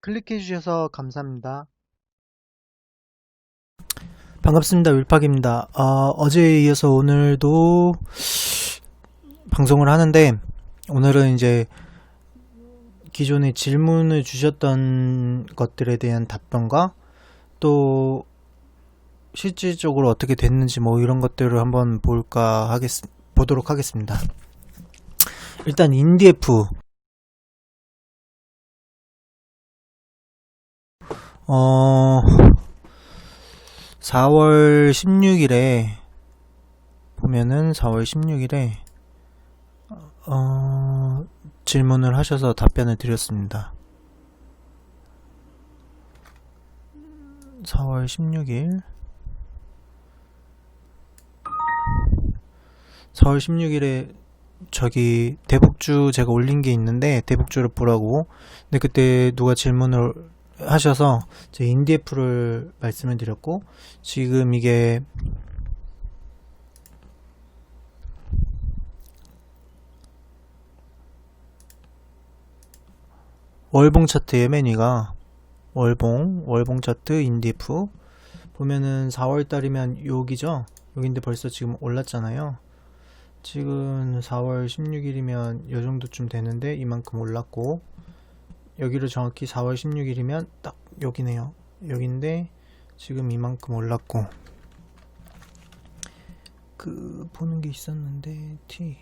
클릭해 주셔서 감사합니다. 반갑습니다. 윌팍입니다. 어제에 이어서 오늘도 방송을 하는데, 오늘은 이제 기존에 질문을 주셨던 것들에 대한 답변과 또 실질적으로 어떻게 됐는지 뭐 이런 것들을 한번 보도록 하겠습니다. 일단 인디에프 4월 16일에 보면은 4월 16일에 질문을 하셔서 답변을 드렸습니다. 4월 16일 4월 16일에 저기 대북주 제가 올린 게 있는데 대북주를 보라고. 근데 그때 누가 질문을 하셔서 제 인디에프를 말씀을 드렸고, 지금 이게 월봉 차트의 맨위가 월봉 차트 인디에프 보면은 4월달이면 여기죠. 여긴데 벌써 지금 올랐잖아요. 지금 4월 16일이면 요 정도쯤 되는데 이만큼 올랐고, 여기를 정확히 4월 16일이면 딱 여기네요. 여긴데 지금 이만큼 올랐고, 보는 게 있었는데 T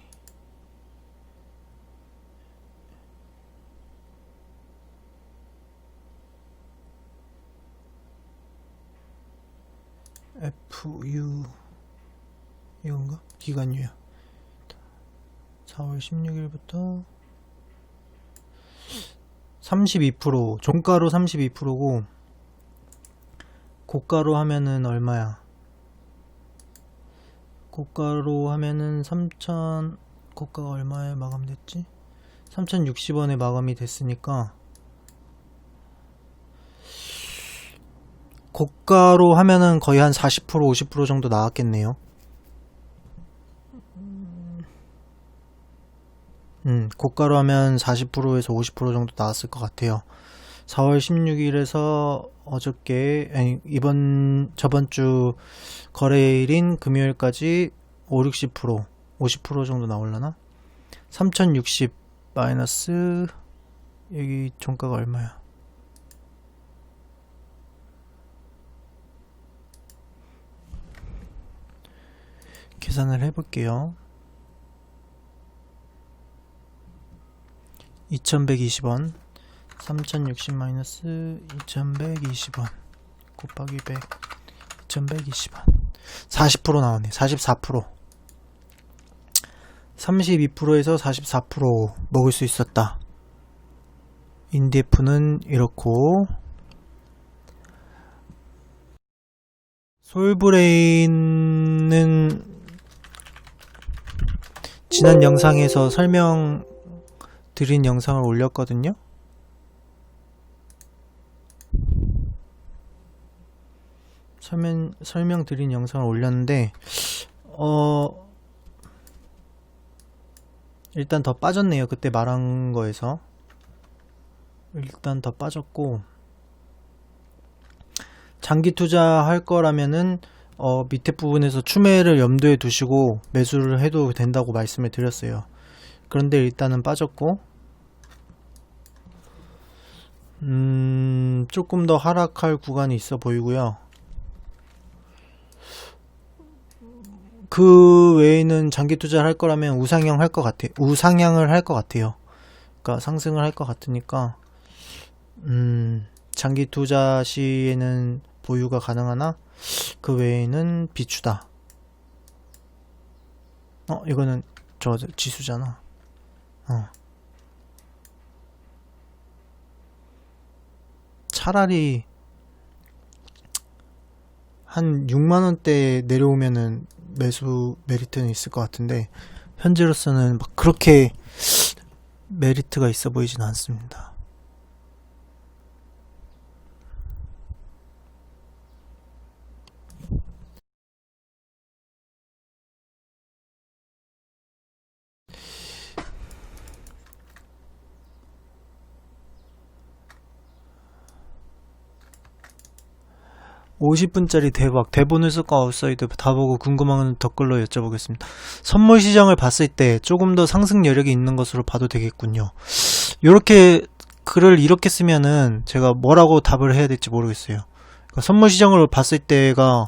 FU 이건가? 기간유야. 4월 16일부터 32%, 종가로 32%고 고가로 하면은 얼마야? 고가로 하면은 고가가 얼마에 마감됐지? 3060원에 마감이 됐으니까 고가로 하면은 거의 한 40%, 50% 정도 나왔겠네요. 고가로 하면 40%에서 50% 정도 나왔을 것 같아요. 4월 16일에서 저번 주 거래일인 금요일까지 5, 60%, 50% 정도 나올라나? 3060 마이너스, 여기 종가가 얼마야? 계산을 해볼게요. 2120원, 3060 마이너스 2120원 곱하기 100, 2120원. 40% 나왔네. 44%. 32%에서 44% 먹을 수 있었다. 인디에프는 이렇고, 솔브레인은 지난 영상에서 드린 영상을 올렸거든요. 설명드린 영상을 올렸는데 일단 더 빠졌네요. 그때 말한 거에서 일단 더 빠졌고, 장기 투자할 거라면은 밑에 부분에서 추매를 염두에 두시고 매수를 해도 된다고 말씀을 드렸어요. 그런데 일단은 빠졌고, 조금 더 하락할 구간이 있어 보이고요. 그 외에는 장기 투자를 할 거라면 우상향을 할 것 같아요. 그러니까 상승을 할 것 같으니까, 장기 투자 시에는 보유가 가능하나 그 외에는 비추다. 이거는 저 지수잖아. 차라리 한 6만원대 내려오면은 매수 메리트는 있을 것 같은데, 현재로서는 막 그렇게 메리트가 있어 보이진 않습니다. 50분짜리 대박. 대본을 쓸까 아웃사이드 다 보고 궁금한 댓글로 여쭤보겠습니다. 선물 시장을 봤을 때 조금 더 상승 여력이 있는 것으로 봐도 되겠군요. 요렇게 글을 이렇게 쓰면은 제가 뭐라고 답을 해야 될지 모르겠어요. 그러니까 선물 시장을 봤을 때가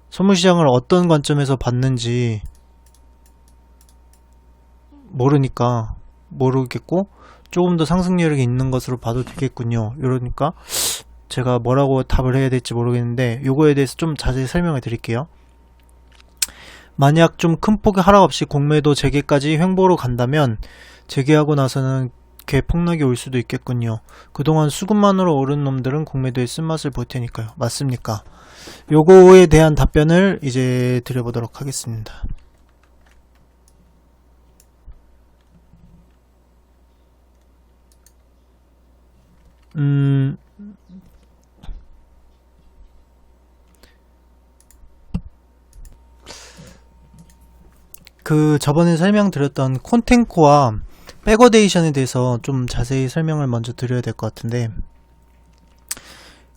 선물 시장을 어떤 관점에서 봤는지 모르겠고 조금 더 상승 여력이 있는 것으로 봐도 되겠군요. 이러니까 제가 뭐라고 답을 해야 될지 모르겠는데 요거에 대해서 좀 자세히 설명을 드릴게요. 만약 좀 큰 폭의 하락 없이 공매도 재개까지 횡보로 간다면 재개하고 나서는 개폭락이 올 수도 있겠군요. 그동안 수급만으로 오른 놈들은 공매도의 쓴맛을 볼 테니까요. 맞습니까? 요거에 대한 답변을 이제 드려보도록 하겠습니다. 그 저번에 설명드렸던 콘텐코와 백어데이션에 대해서 좀 자세히 설명을 먼저 드려야 될 것 같은데,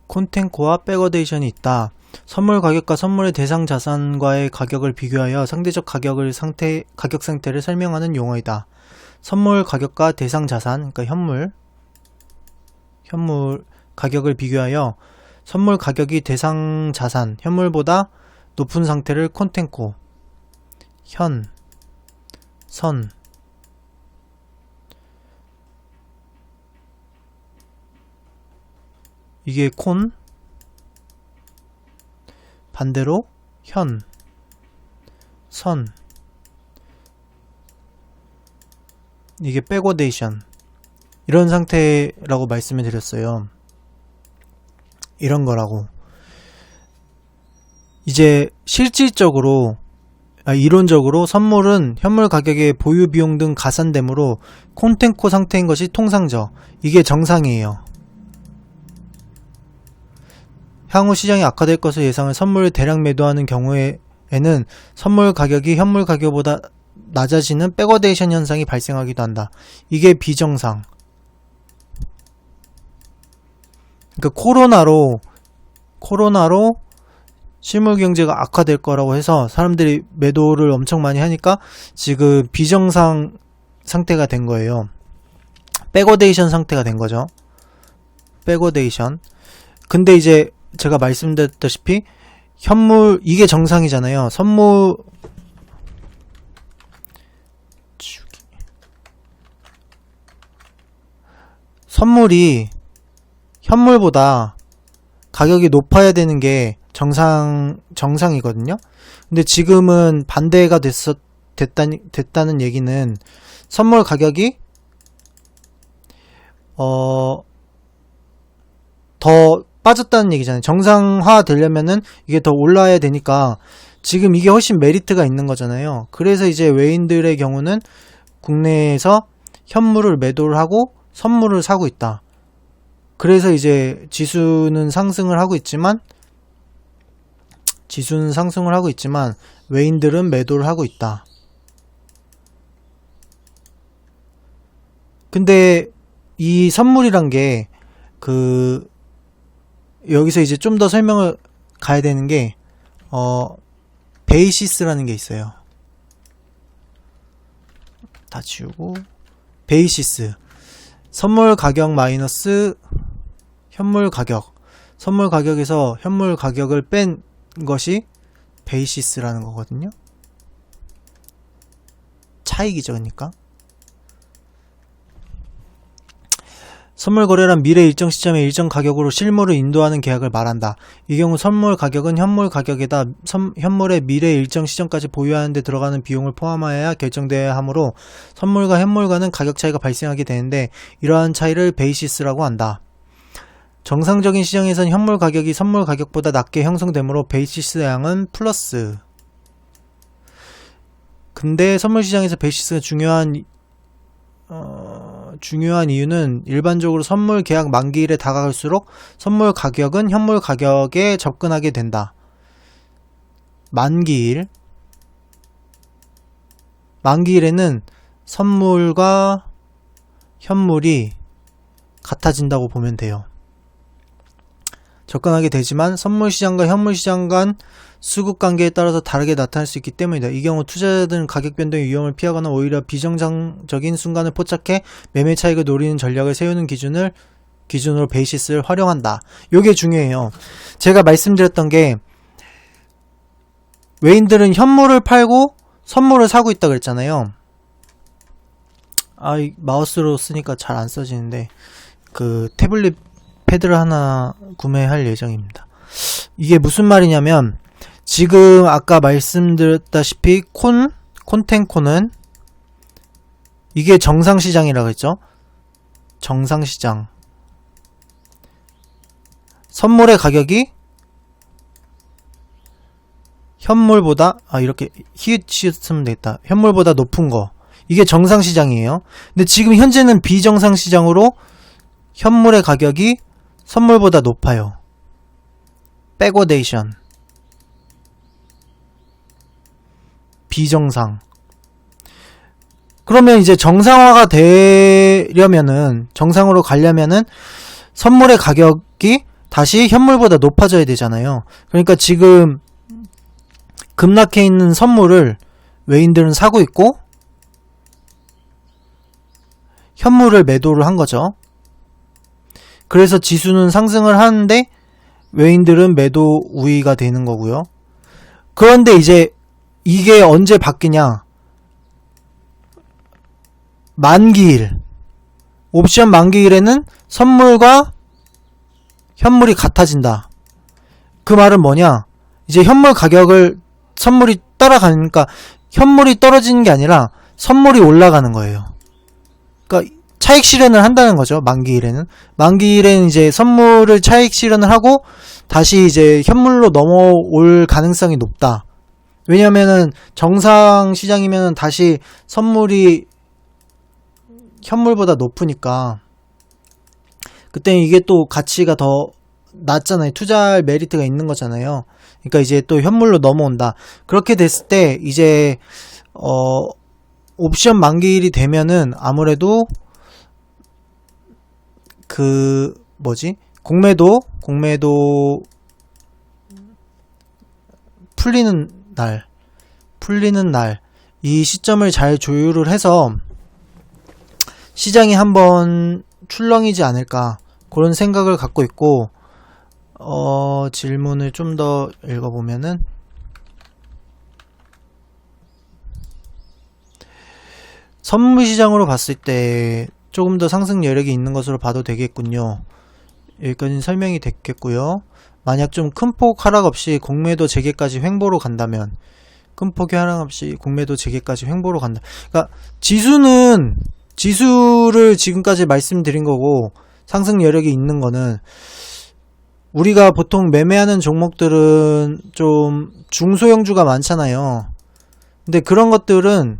콘텐코와 백어데이션이 있다. 선물 가격과 선물의 대상 자산과의 가격을 비교하여 상대적 가격 상태를 설명하는 용어이다. 선물 가격과 대상 자산, 그러니까 현물 가격을 비교하여 선물 가격이 대상 자산, 현물보다 높은 상태를 콘텐코, 선, 이게 콘, 반대로 선, 이게 백어데이션, 이런 상태라고 말씀을 드렸어요. 이런 거라고. 이제 실질적으로 이론적으로 선물은 현물 가격의 보유 비용 등 가산되므로 콘텐코 상태인 것이 통상적. 이게 정상이에요. 향후 시장이 악화될 것을 예상한 선물을 대량 매도하는 경우에는 선물 가격이 현물 가격보다 낮아지는 백어데이션 현상이 발생하기도 한다. 이게 비정상. 그러니까 코로나로 실물 경제가 악화될 거라고 해서 사람들이 매도를 엄청 많이 하니까 지금 비정상 상태가 된 거예요. 백어데이션 상태가 된 거죠. 백어데이션. 근데 이제 제가 말씀드렸다시피 현물, 이게 정상이잖아요. 선물이 현물보다 가격이 높아야 되는 게 정상이거든요. 근데 지금은 반대가 됐다는 얘기는 선물 가격이 더 빠졌다는 얘기잖아요. 정상화 되려면은 이게 더 올라야 되니까 지금 이게 훨씬 메리트가 있는 거잖아요. 그래서 이제 외인들의 경우는 국내에서 현물을 매도를 하고 선물을 사고 있다. 그래서 이제 지수는 상승을 하고 있지만 외인들은 매도를 하고 있다. 근데 이 선물이란 게 여기서 이제 좀 더 설명을 가야 되는 게 베이시스라는 게 있어요. 다 지우고 베이시스. 선물 가격 마이너스 현물 가격. 선물 가격에서 현물 가격을 뺀 것이 베이시스라는 거거든요. 차익이죠, 그러니까. 선물 거래란 미래 일정 시점에 일정 가격으로 실물을 인도하는 계약을 말한다. 이 경우 선물 가격은 현물 가격에다 현물의 미래 일정 시점까지 보유하는 데 들어가는 비용을 포함하여야 결정되어야 하므로 선물과 현물과는 가격 차이가 발생하게 되는데 이러한 차이를 베이시스라고 한다. 정상적인 시장에선 현물 가격이 선물 가격보다 낮게 형성되므로 베이시스 양은 플러스. 근데 선물 시장에서 베이시스가 중요한 이유는 일반적으로 선물 계약 만기일에 다가갈수록 선물 가격은 현물 가격에 접근하게 된다. 만기일에는 선물과 현물이 같아진다고 보면 돼요. 접근하게 되지만 선물 시장과 현물 시장 간 수급 관계에 따라서 다르게 나타날 수 있기 때문이다. 이 경우 투자자들은 가격 변동의 위험을 피하거나 오히려 비정상적인 순간을 포착해 매매 차익을 노리는 전략을 세우는 기준으로 베이시스를 활용한다. 요게 중요해요. 제가 말씀드렸던 게 외인들은 현물을 팔고 선물을 사고 있다 그랬잖아요. 이 마우스로 쓰니까 잘 안 써지는데 그 태블릿 패드를 하나 구매할 예정입니다. 이게 무슨 말이냐면 지금 아까 말씀드렸다시피 콘텐코는 이게 정상시장이라고 했죠. 정상시장. 선물의 가격이 현물보다 이렇게 히읗 쓰면 되겠다. 현물보다 높은 거. 이게 정상시장이에요. 근데 지금 현재는 비정상시장으로 현물의 가격이 선물보다 높아요. 백워데이션. 비정상. 그러면 이제 정상화가 되려면은, 정상으로 가려면은 선물의 가격이 다시 현물보다 높아져야 되잖아요. 그러니까 지금 급락해 있는 선물을 외인들은 사고 있고 현물을 매도를 한 거죠. 그래서 지수는 상승을 하는데 외인들은 매도 우위가 되는 거고요. 그런데 이제 이게 언제 바뀌냐? 만기일. 옵션 만기일에는 선물과 현물이 같아진다. 그 말은 뭐냐? 이제 현물 가격을 선물이 따라가니까 현물이 떨어지는 게 아니라 선물이 올라가는 거예요. 그러니까 차익 실현을 한다는 거죠. 만기일에는. 만기일에는 이제 선물을 차익 실현을 하고 다시 이제 현물로 넘어올 가능성이 높다. 왜냐면은 정상 시장이면은 다시 선물이 현물보다 높으니까 그때 이게 또 가치가 더 낮잖아요. 투자할 메리트가 있는 거잖아요. 그러니까 이제 또 현물로 넘어온다. 그렇게 됐을 때 이제 옵션 만기일이 되면은 아무래도 공매도 풀리는 날 이 시점을 잘 조율을 해서 시장이 한번 출렁이지 않을까 그런 생각을 갖고 있고 질문을 좀 더 읽어보면은 선물시장으로 봤을 때 조금 더 상승 여력이 있는 것으로 봐도 되겠군요. 여기까지는 설명이 됐겠고요. 만약 좀 큰 폭 하락 없이 공매도 재개까지 횡보로 간다면 큰 폭의 하락 없이 공매도 재개까지 횡보로 간다. 그러니까 지수를 지금까지 말씀드린 거고 상승 여력이 있는 거는 우리가 보통 매매하는 종목들은 좀 중소형주가 많잖아요. 근데 그런 것들은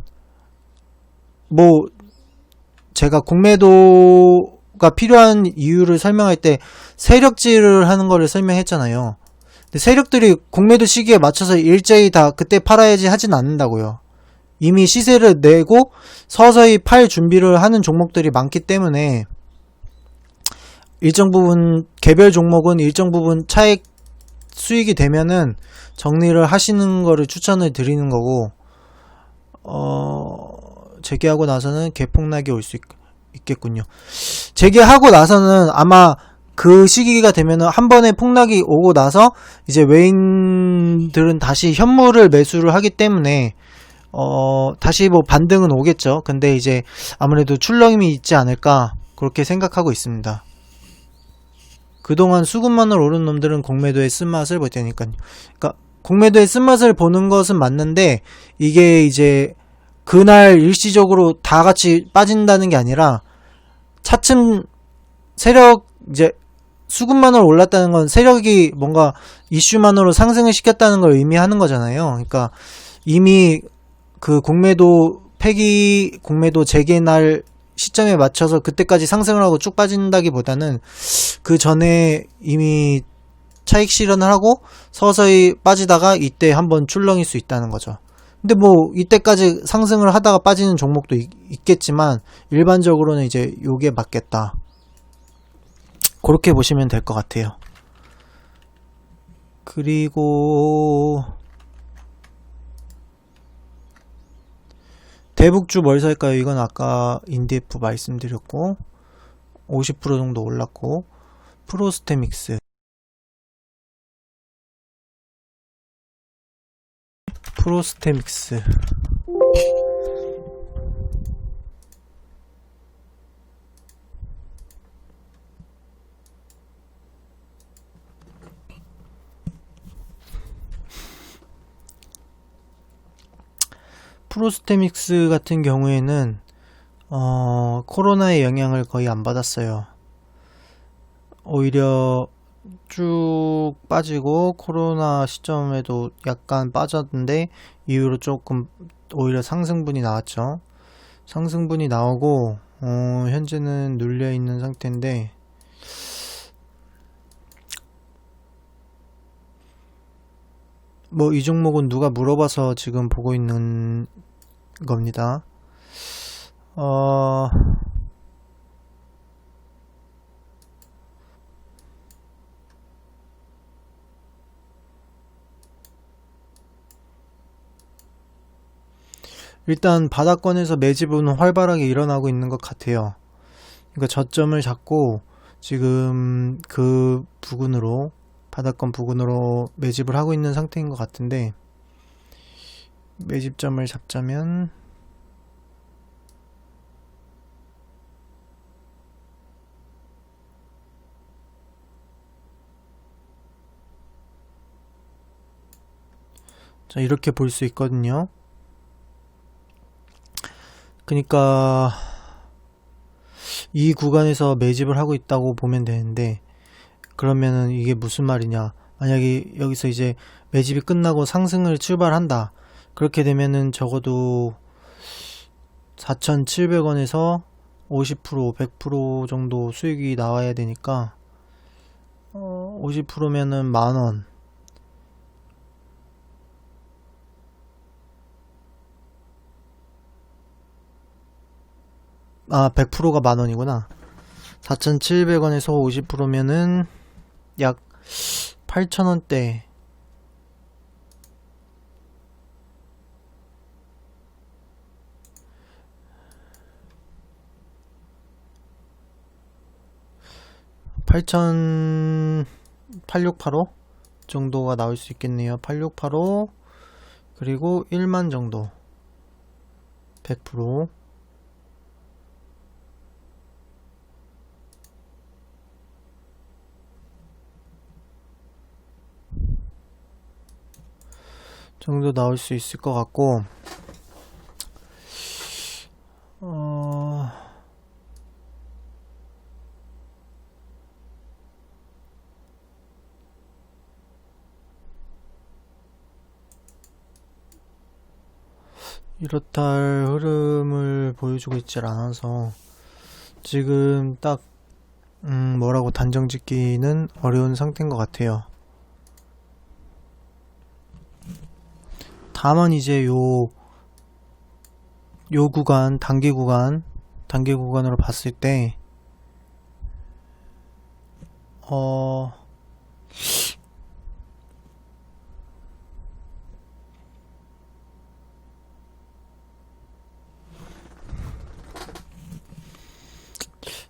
제가 공매도가 필요한 이유를 설명할 때 세력질을 하는 거를 설명했잖아요. 근데 세력들이 공매도 시기에 맞춰서 일제히 다 그때 팔아야지 하진 않는다고요. 이미 시세를 내고 서서히 팔 준비를 하는 종목들이 많기 때문에 일정 부분 개별 종목은 일정 부분 차익 수익이 되면은 정리를 하시는 거를 추천을 드리는 거고 재개하고 나서는 개폭락이 올 수 있겠군요. 재개하고 나서는 아마 그 시기가 되면은 한 번에 폭락이 오고 나서 이제 외인들은 다시 현물을 매수를 하기 때문에 다시 반등은 오겠죠. 근데 이제 아무래도 출렁임이 있지 않을까 그렇게 생각하고 있습니다. 그동안 수급만으로 오른 놈들은 공매도의 쓴맛을 볼 테니까요. 그러니까 공매도의 쓴맛을 보는 것은 맞는데 이게 이제 그날 일시적으로 다 같이 빠진다는 게 아니라 차츰 세력 이제 수급만으로 올랐다는 건 세력이 뭔가 이슈만으로 상승을 시켰다는 걸 의미하는 거잖아요. 그러니까 이미 그 공매도 재개 날 시점에 맞춰서 그때까지 상승을 하고 쭉 빠진다기보다는 그 전에 이미 차익 실현을 하고 서서히 빠지다가 이때 한번 출렁일 수 있다는 거죠. 근데 이때까지 상승을 하다가 빠지는 종목도 있겠지만 일반적으로는 이제 요게 맞겠다. 그렇게 보시면 될 것 같아요. 그리고 대북주 뭘 살까요? 이건 아까 인디F 말씀드렸고 50% 정도 올랐고, 프로스테믹스 프로스테믹스 같은 경우에는 코로나의 영향을 거의 안 받았어요. 오히려 쭉 빠지고 코로나 시점에도 약간 빠졌는데 이후로 조금 오히려 상승분이 나왔죠. 상승분이 나오고 현재는 눌려 있는 상태인데, 뭐 이 종목은 누가 물어봐서 지금 보고 있는 겁니다. 일단 바닥권에서 매집은 활발하게 일어나고 있는 것 같아요. 그러니까 저점을 잡고 지금 그 부근으로, 바닥권 부근으로 매집을 하고 있는 상태인 것 같은데, 매집점을 잡자면 자, 이렇게 볼 수 있거든요. 그러니까 이 구간에서 매집을 하고 있다고 보면 되는데, 그러면은 이게 무슨 말이냐, 만약에 여기서 이제 매집이 끝나고 상승을 출발한다, 그렇게 되면은 적어도 4,700원에서 50%, 100% 정도 수익이 나와야 되니까 50%면은 만원, 100%가 만원이구나. 4,700원에서 50%면은 약 8,000원대. (8,000) 8685 정도가 나올 수 있겠네요. 8685 그리고 1만 정도, 100% 정도 나올 수 있을 것 같고, 이렇다 할 흐름을 보여주고 있질 않아서 지금 딱 뭐라고 단정 짓기는 어려운 상태인 것 같아요. 다만 이제 요 구간, 단기 구간으로 봤을 때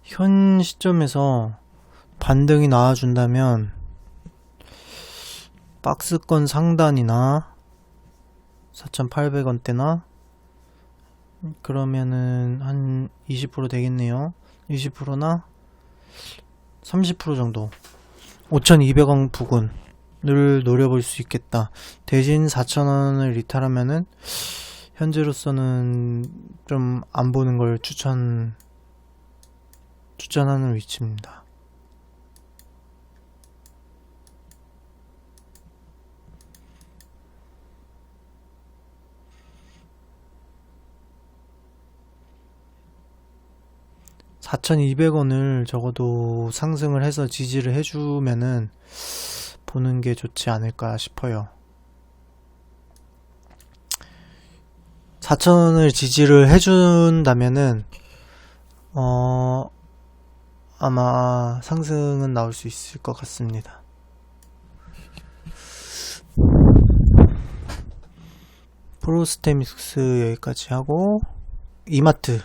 현 시점에서 반등이 나와준다면 박스권 상단이나 4,800원대나 그러면은 한 20% 되겠네요. 20%나 30% 정도, 5,200원 부근을 노려볼 수 있겠다. 대신 4,000원을 이탈하면은 현재로서는 좀 안 보는 걸 추천하는 위치입니다. (4,200원을) 적어도 상승을 해서 지지를 해주면은 보는 게 좋지 않을까 싶어요. 4,000원을 지지를 해준다면은 아마 상승은 나올 수 있을 것 같습니다. 프로스테믹스 여기까지 하고 이마트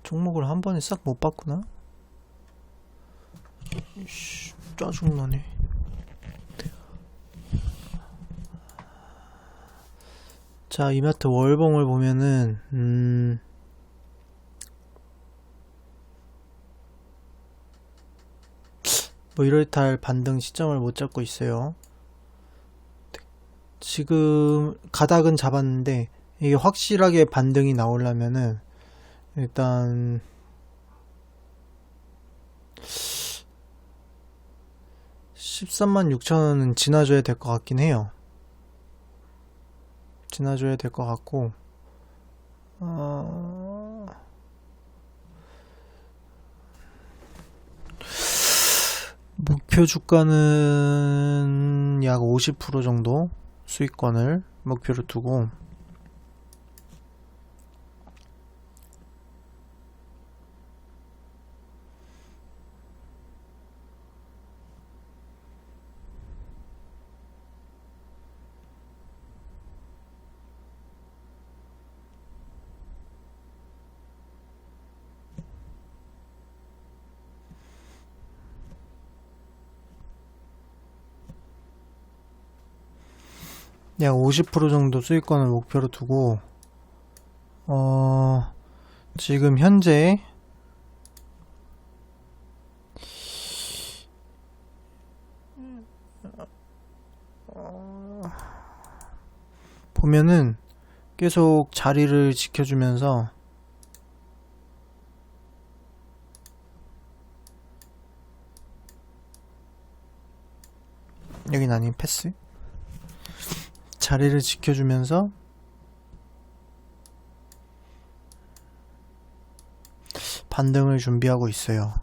종목을 한 번에 싹 못 봤구나. 이씨, 짜증나네. 자, 이마트 월봉을 보면은 뭐 이렇다 할 반등 시점을 못 잡고 있어요. 지금 가닥은 잡았는데 이게 확실하게 반등이 나오려면은 일단 136,000원은 지나줘야 될 것 같긴 해요. 지나줘야 될 것 같고 목표 주가는 약 50% 정도 수익권을 목표로 두고 약 50% 정도 수익권을 목표로 두고 지금 현재 보면은 계속 자리를 지켜주면서 여긴 아닌 패스 자리를 지켜주면서 반등을 준비하고 있어요.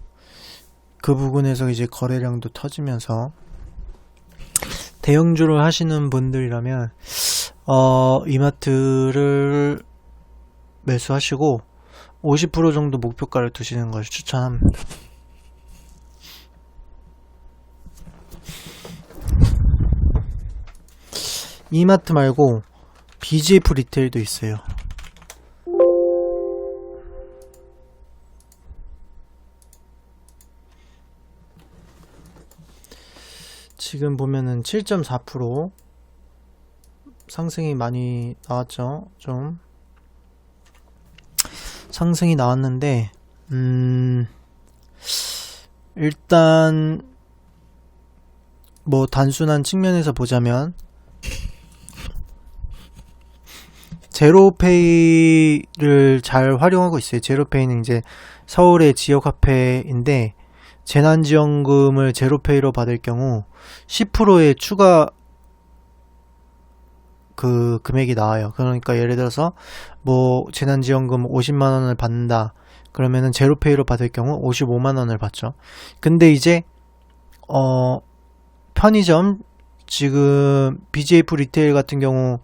그 부분에서 이제 거래량도 터지면서 대형주를 하시는 분들이라면 이마트를 매수하시고 50% 정도 목표가를 두시는 것을 추천합니다. 이마트 말고 BGF 리테일도 있어요. 지금 보면은 7.4% 상승이 많이 나왔죠. 좀 상승이 나왔는데 일단 뭐 단순한 측면에서 보자면 제로페이를 잘 활용하고 있어요. 제로페이는 이제 서울의 지역화폐인데 재난지원금을 제로페이로 받을 경우 10%의 추가 그 금액이 나와요. 그러니까 예를 들어서 뭐 재난지원금 50만원을 받는다. 그러면은 제로페이로 받을 경우 55만원을 받죠. 근데 이제 편의점 지금 BGF 리테일 같은 경우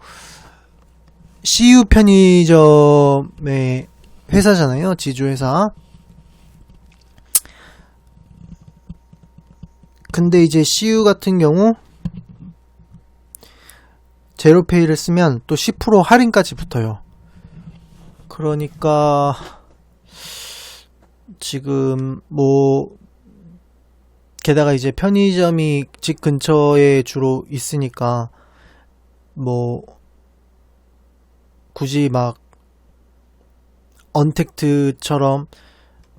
CU 편의점의 회사잖아요. 지주회사. 근데 이제 CU 같은 경우 제로페이를 쓰면 또 10% 할인까지 붙어요. 그러니까 지금 뭐 게다가 이제 편의점이 집 근처에 주로 있으니까 뭐 굳이 막 언택트처럼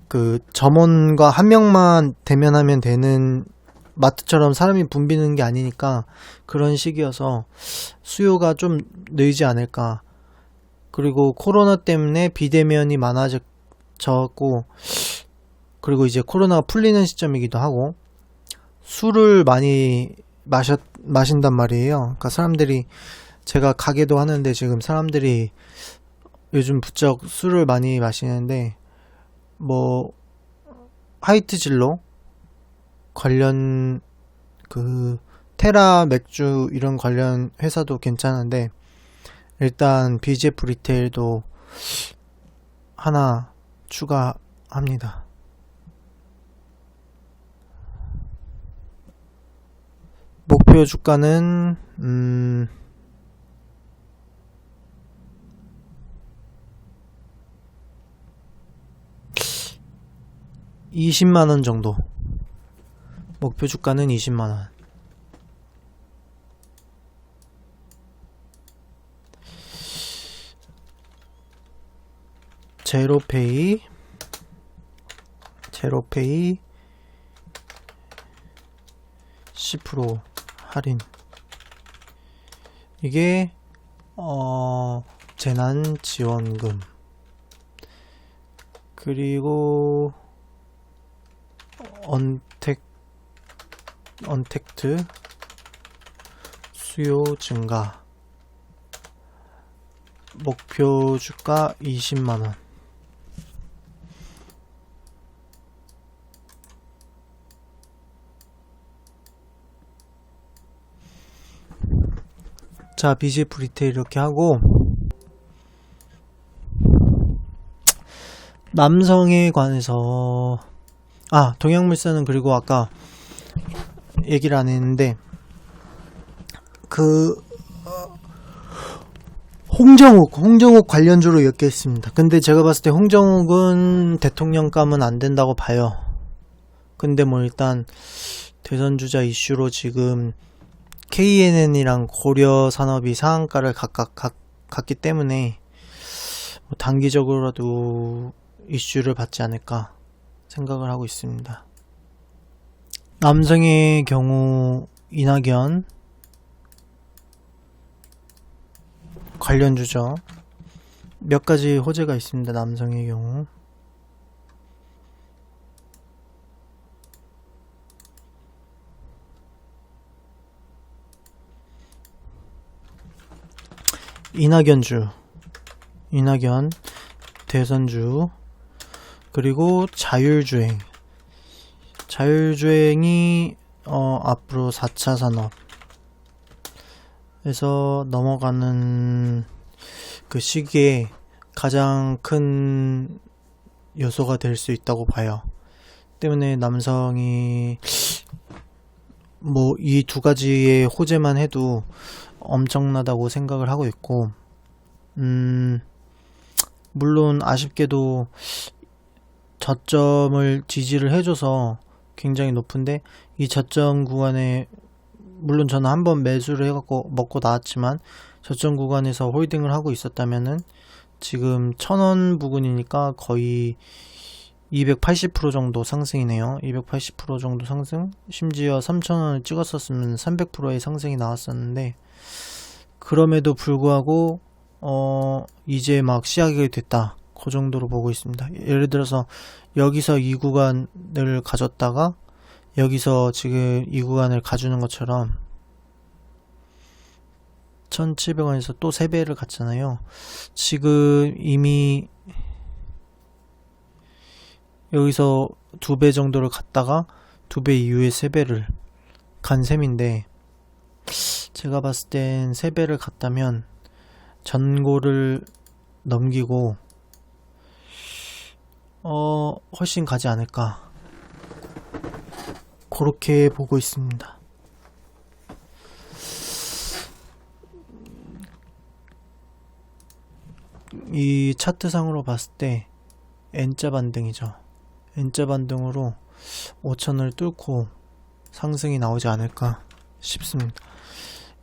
그 점원과 한 명만 대면하면 되는 마트처럼 사람이 붐비는 게 아니니까 그런 시기여서 수요가 좀 늘지 않을까. 그리고 코로나 때문에 비대면이 많아졌고 그리고 이제 코로나가 풀리는 시점이기도 하고 술을 많이 마신단 말이에요. 그러니까 사람들이 제가 가게도 하는데 지금 사람들이 요즘 부쩍 술을 많이 마시는데 뭐 하이트 진로 관련 그 테라 맥주 이런 관련 회사도 괜찮은데 일단 BGF 리테일도 하나 추가합니다. 목표 주가는 20만원 정도. 목표 주가는 20만원. 제로페이 10% 할인. 이게 재난지원금, 그리고 언택트 수요 증가. 목표 주가 20만원. 자, BGF 리테일 이렇게 하고, 남성에 관해서 동양물산은, 그리고 아까 얘기를 안 했는데 홍정욱 관련주로 몇 개 있습니다. 근데 제가 봤을 때 홍정욱은 대통령감은 안 된다고 봐요. 근데 뭐 일단 대선주자 이슈로 지금 KNN이랑 고려산업이 상한가를 각각 갔기 때문에 뭐 단기적으로라도 이슈를 받지 않을까 생각을 하고 있습니다. 남성의 경우 이낙연 관련주죠. 몇 가지 호재가 있습니다. 남성의 경우 이낙연 대선주, 그리고 자율주행이 앞으로 4차 산업에서 넘어가는 그 시기에 가장 큰 요소가 될 수 있다고 봐요. 때문에 남성이 뭐 이 두 가지의 호재만 해도 엄청나다고 생각을 하고 있고, 물론 아쉽게도 저점을 지지를 해줘서 굉장히 높은데, 이 저점 구간에 물론 저는 한번 매수를 해갖고 먹고 나왔지만, 저점 구간에서 홀딩을 하고 있었다면은 지금 1000원 부근이니까 거의 280% 정도 상승이네요. 280% 정도 상승. 심지어 3000원을 찍었었으면 300%의 상승이 나왔었는데, 그럼에도 불구하고 이제 막 시작이 됐다, 그 정도로 보고 있습니다. 예를 들어서 여기서 이 구간을 가졌다가 여기서 지금 이 구간을 가주는 것처럼 1700원에서 또 3배를 갔잖아요. 지금 이미 여기서 2배 정도를 갔다가 2배 이후에 3배를 간 셈인데, 제가 봤을 땐 3배를 갔다면 전고를 넘기고 훨씬 가지 않을까, 그렇게 보고 있습니다. 이 차트상으로 봤을 때 N자 반등이죠. N자 반등으로 5000을 뚫고 상승이 나오지 않을까 싶습니다.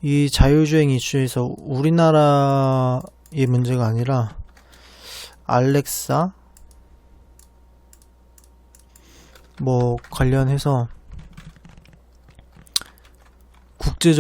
이 자율주행 이슈에서 우리나라의 문제가 아니라 알렉사 뭐 관련해서